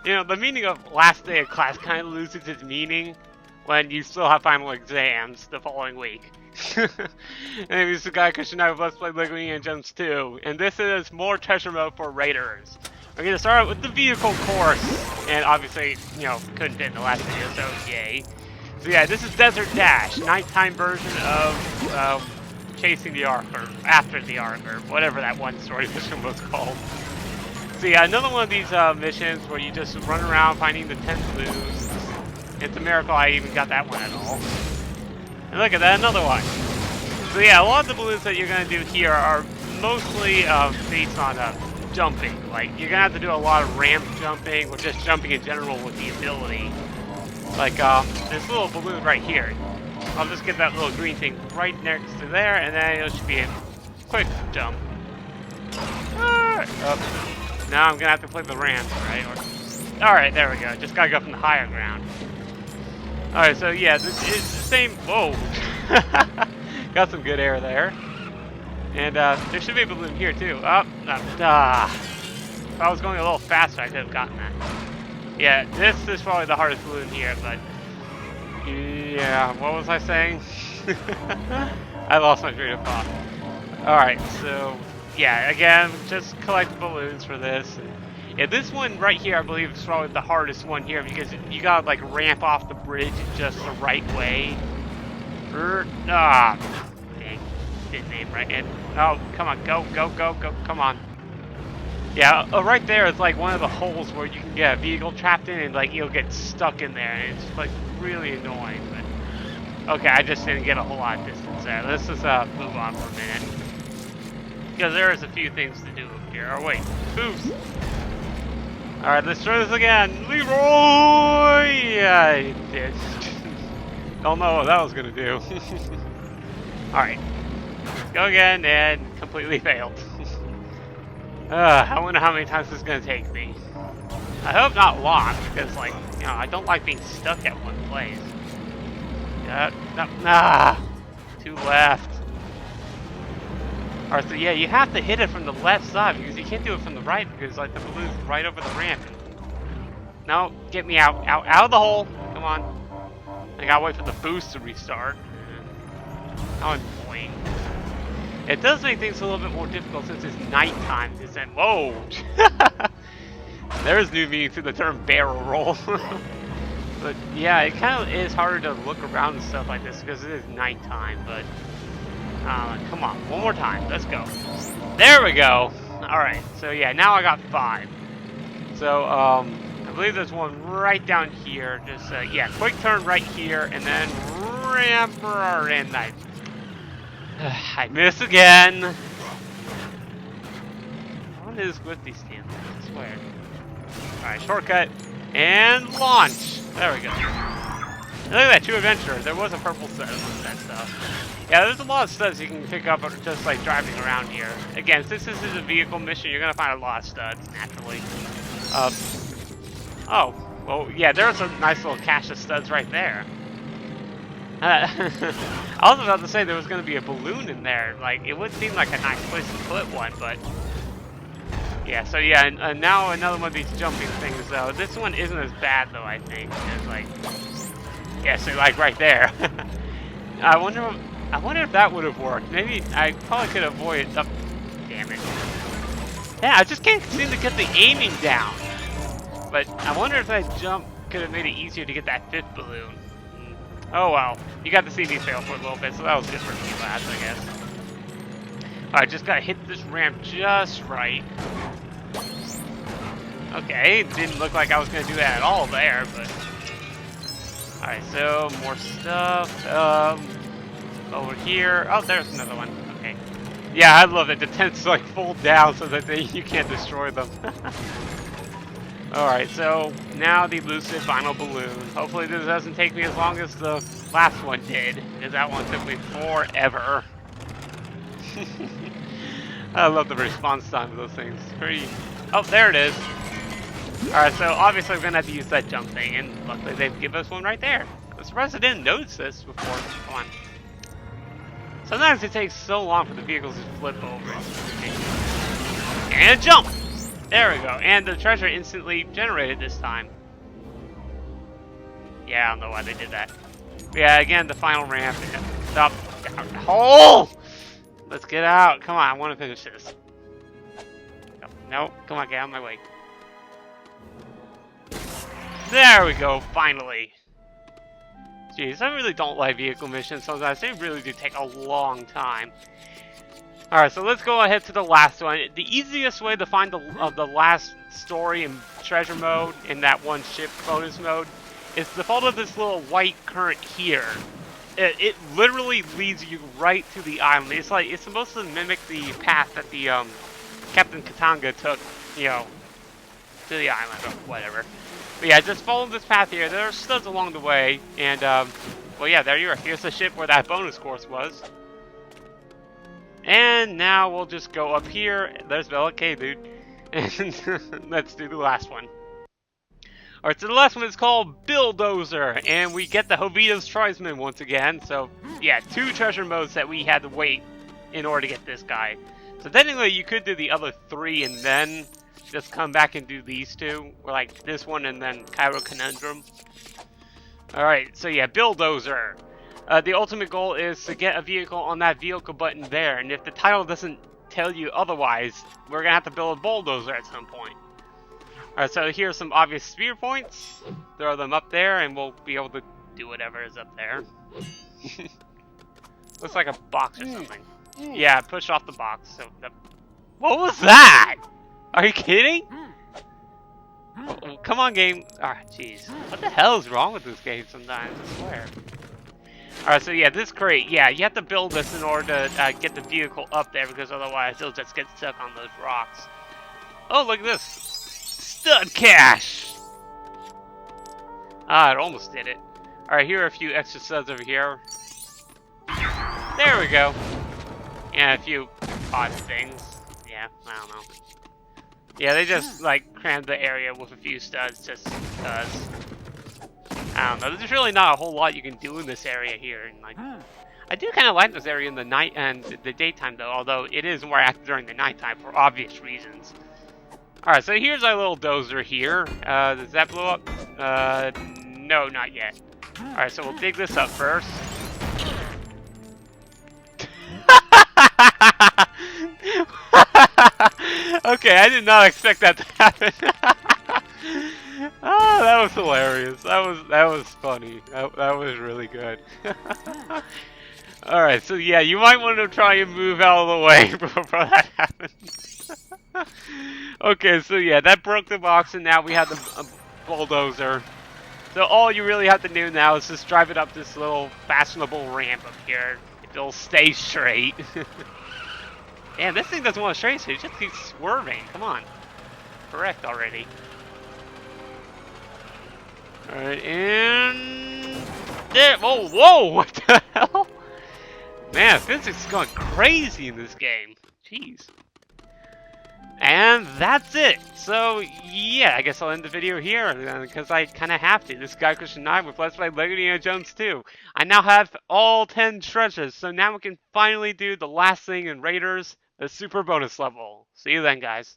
You know, the meaning of last day of class kind of loses its meaning when you still have final exams the following week. And this is Guy Christian, I Let's Play LEGO Indiana Jones 2, and this is more treasure mode for Raiders. We're gonna start out with the vehicle course, and obviously, you know, couldn't fit in the last video, so yay. So yeah, this is Desert Dash, nighttime version of chasing the Ark, or after the Ark, or whatever that one story mission was called. So yeah, another one of these missions where you just run around finding the 10 balloons. It's a miracle I even got that one at all. And look at that, another one. So yeah, a lot of the balloons that you're gonna do here are mostly based on jumping. Like, you're gonna have to do a lot of ramp jumping, or just jumping in general with the ability. Like, this little balloon right here. I'll just get that little green thing right next to there, and then it should be a quick jump. Now I'm gonna have to play the ramp, right? Alright, there we go. Just gotta go from the higher ground. Alright, so yeah, this is the same. Whoa! Got some good air there. And there should be a balloon here too. Oh, no. If I was going a little faster, I could have gotten that. Yeah, this is probably the hardest balloon here, but yeah, what was I saying? I lost my train of thought. Alright, so yeah, again, just collect balloons for this. Yeah, this one right here, I believe, is probably the hardest one here because you gotta like ramp off the bridge just the right way. Dang, didn't aim right in. Oh, come on, go, come on. Yeah, right there is like one of the holes where you can get a vehicle trapped in and like you'll get stuck in there, and it's like really annoying. But okay, I just didn't get a whole lot of distance there. Let's just move on for a minute because there is a few things to do here. Oh wait, oops. All right, let's try this again. Leroy! Yeah, I did. Don't know what that was gonna do. All right, go again and completely failed. I wonder how many times this is gonna take me. I hope not long, because like, you know, I don't like being stuck at one place. Two left. Alright, so yeah, you have to hit it from the left side, because you can't do it from the right, because like the balloon's right over the ramp. No, get me out of the hole. Come on. I gotta wait for the boost to restart. How annoying. It does make things a little bit more difficult since it's nighttime. Whoa! There's new meaning to the term barrel roll. But yeah, it kind of is harder to look around and stuff like this because it is nighttime. But come on, one more time. Let's go. There we go. All right. So yeah, now I got 5. So I believe there's one right down here. Just yeah, quick turn right here, and then ramp in. I miss again. What is with these damn things? I swear. Alright, shortcut. And launch. There we go. Look at that, 2 adventurers. There was a purple stud amongst that stuff. Yeah, there's a lot of studs you can pick up just like driving around here. Again, since this is a vehicle mission, you're gonna find a lot of studs, naturally. Oh, well, yeah, there's a nice little cache of studs right there. I was about to say there was going to be a balloon in there. Like, it would seem like a nice place to put one, but yeah. So yeah, and now another one of these jumping things. Though this one isn't as bad, though. I think it's like, yeah, so like right there. I wonder if that would have worked. Maybe I probably could avoid. Oh, damn it! Yeah, I just can't seem to get the aiming down. But I wonder if that jump could have made it easier to get that 5th balloon. Oh well, you got to see me fail for a little bit, so that was good for me last, I guess. Alright, just gotta hit this ramp just right. Okay, it didn't look like I was gonna do that at all there, but... Alright, so, more stuff, over here. Oh, there's another one, okay. Yeah, I love it, the tents like fold down so that you can't destroy them. Alright, so now the elusive final balloon. Hopefully this doesn't take me as long as the last one did, because that one took me forever. I love the response time of those things. Pretty. Oh, there it is. Alright, so obviously we're going to have to use that jump thing, and luckily they've given us one right there. I'm surprised I didn't notice this before. Come on. Sometimes it takes so long for the vehicles to flip over. And jump! There we go. And the treasure instantly generated this time. Yeah, I don't know why they did that. But yeah, again, the final ramp. Up, down, hole! Let's get out. Come on, I want to finish this. No, come on, get out of my way. There we go, finally. Jeez, I really don't like vehicle missions sometimes. They really do take a long time. Alright, so let's go ahead to the last one. The easiest way to find the last story and treasure mode in that one ship bonus mode is to follow this little white current here. It literally leads you right to the island. It's supposed to mimic the path that the Captain Katanga took, you know, to the island or whatever. But yeah, just follow this path here. There are studs along the way, and well, yeah, there you are. Here's the ship where that bonus course was. And now we'll just go up here. There's Bella. Okay, dude. And let's do the last one. Alright, so the last one is called Buildozer, and we get the Jovito's Tribesman once again. So, yeah, 2 treasure modes that we had to wait in order to get this guy. So technically, you could do the other 3 and then just come back and do these 2, or like this one and then Cairo Conundrum. Alright, so yeah, Buildozer. The ultimate goal is to get a vehicle on that vehicle button there, and if the title doesn't tell you otherwise, we're gonna have to build a bulldozer at some point. Alright, so here's some obvious spear points. Throw them up there, and we'll be able to do whatever is up there. Looks like a box or something. Yeah, push off the box. So what was that? Are you kidding? Oh, come on, game. Alright, jeez. What the hell is wrong with this game sometimes? I swear. Alright, so yeah, this crate. Yeah, you have to build this in order to get the vehicle up there, because otherwise it'll just get stuck on those rocks. Oh, look at this. Stud cash! Ah, it almost did it. Alright, here are a few extra studs over here. There we go. And a few odd things. Yeah, I don't know. Yeah, they just, like, crammed the area with a few studs just because. I don't know. There's really not a whole lot you can do in this area here. And, like, I do kind of like this area in the night and the daytime, though, although it is more active during the nighttime for obvious reasons. Alright, so here's our little dozer here. Does that blow up? No, not yet. Alright, so we'll dig this up first. Okay, I did not expect that to happen. Oh, that was hilarious. That was funny. That was really good. Alright, so yeah, you might want to try and move out of the way before that happens. Okay, so yeah, that broke the box, and now we have the bulldozer. So all you really have to do now is just drive it up this little fashionable ramp up here. It'll stay straight. Man, this thing doesn't want to straight, so it just keeps swerving. Come on. Correct already. Alright, and there. Whoa, whoa! What the hell? Man, physics is going crazy in this game. Jeez. And that's it. So, yeah, I guess I'll end the video here, because I kind of have to. This is Guy Christian 9 with Let's Play LEGO Indiana Jones 2. I now have all 10 treasures, so now we can finally do the last thing in Raiders, the super bonus level. See you then, guys.